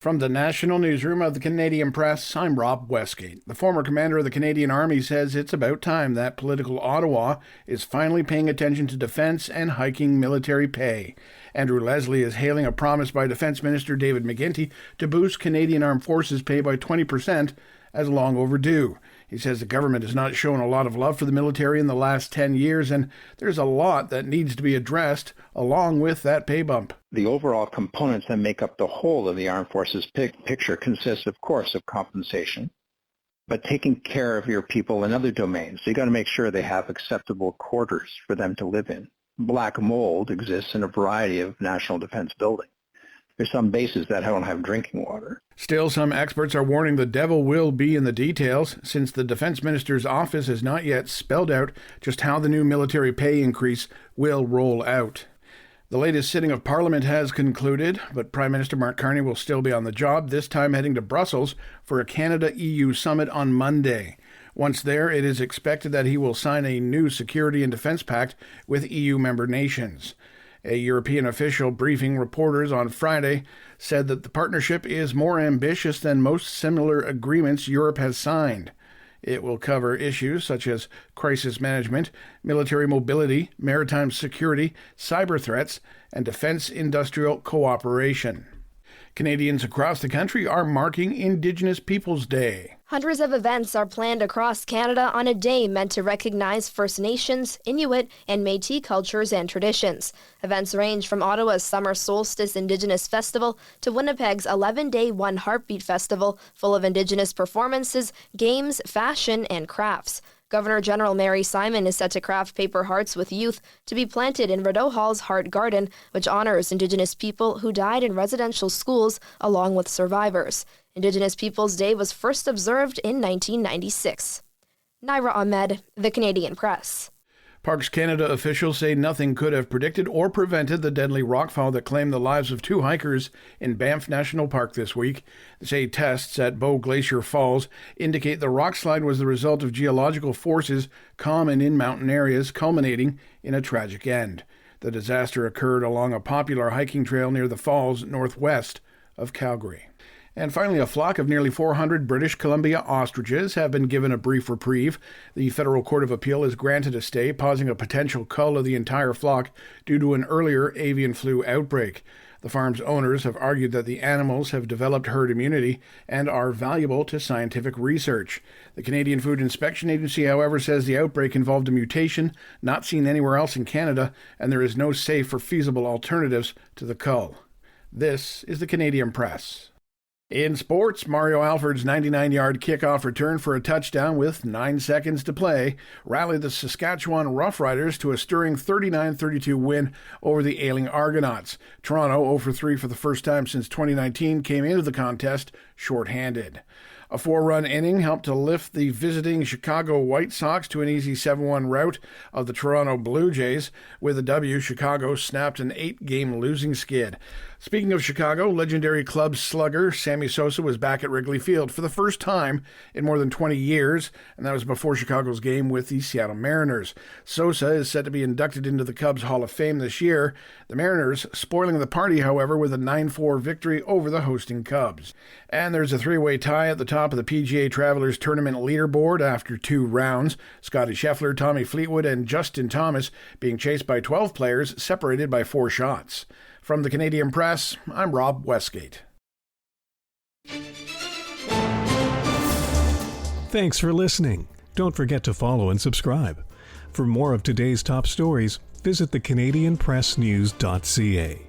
From the National Newsroom of the Canadian Press, I'm Rob Westgate. The former commander of the Canadian Army says it's about time that political Ottawa is finally paying attention to defence and hiking military pay. Andrew Leslie is hailing a promise by Defence Minister David McGuinty to boost Canadian Armed Forces pay by 20% as long overdue. He says the government has not shown a lot of love for the military in the last 10 years, and there's a lot that needs to be addressed along with that pay bump. The overall components that make up the whole of the Armed Forces picture consists, of course, of compensation, but taking care of your people in other domains. So you got to make sure they have acceptable quarters for them to live in. Black mold exists in a variety of national defense buildings. There's some bases that don't have drinking water. Still, some experts are warning the devil will be in the details, since the Defence Minister's office has not yet spelled out just how the new military pay increase will roll out. The latest sitting of Parliament has concluded, but Prime Minister Mark Carney will still be on the job, this time heading to Brussels for a Canada-EU summit on Monday. Once there, it is expected that he will sign a new security and defence pact with EU member nations. A European official briefing reporters on Friday said that the partnership is more ambitious than most similar agreements Europe has signed. It will cover issues such as crisis management, military mobility, maritime security, cyber threats, and defense industrial cooperation. Canadians across the country are marking Indigenous Peoples Day. Hundreds of events are planned across Canada on a day meant to recognize First Nations, Inuit, and Métis cultures and traditions. Events range from Ottawa's Summer Solstice Indigenous Festival to Winnipeg's 11-day One Heartbeat Festival, full of Indigenous performances, games, fashion, and crafts. Governor-General Mary Simon is set to craft paper hearts with youth to be planted in Rideau Hall's Heart Garden, which honors Indigenous people who died in residential schools along with survivors. Indigenous Peoples Day was first observed in 1996. Naira Ahmed, The Canadian Press. Parks Canada officials say nothing could have predicted or prevented the deadly rockfall that claimed the lives of 2 hikers in Banff National Park this week. They say tests at Bow Glacier Falls indicate the rockslide was the result of geological forces common in mountain areas, culminating in a tragic end. The disaster occurred along a popular hiking trail near the falls northwest of Calgary. And finally, a flock of nearly 400 British Columbia ostriches have been given a brief reprieve. The Federal Court of Appeal has granted a stay, pausing a potential cull of the entire flock due to an earlier avian flu outbreak. The farm's owners have argued that the animals have developed herd immunity and are valuable to scientific research. The Canadian Food Inspection Agency, however, says the outbreak involved a mutation not seen anywhere else in Canada, and there is no safe or feasible alternatives to the cull. This is the Canadian Press. In sports, Mario Alford's 99-yard kickoff return for a touchdown with 9 seconds to play rallied the Saskatchewan Roughriders to a stirring 39-32 win over the ailing Argonauts. Toronto, 0-for-3 for the first time since 2019, came into the contest shorthanded. A 4-run inning helped to lift the visiting Chicago White Sox to an easy 7-1 rout of the Toronto Blue Jays. With a W, Chicago snapped an 8-game losing skid. Speaking of Chicago, legendary club slugger Sammy Sosa was back at Wrigley Field for the first time in more than 20 years, and that was before Chicago's game with the Seattle Mariners. Sosa is set to be inducted into the Cubs Hall of Fame this year. The Mariners spoiling the party, however, with a 9-4 victory over the hosting Cubs. And there's a 3-way tie at the top of the PGA Travelers Tournament leaderboard after 2 rounds. Scotty Scheffler, Tommy Fleetwood, and Justin Thomas being chased by 12 players separated by 4 shots. From the Canadian Press, I'm Rob Westgate. Thanks for listening. Don't forget to follow and subscribe. For more of today's top stories, visit thecanadianpressnews.ca.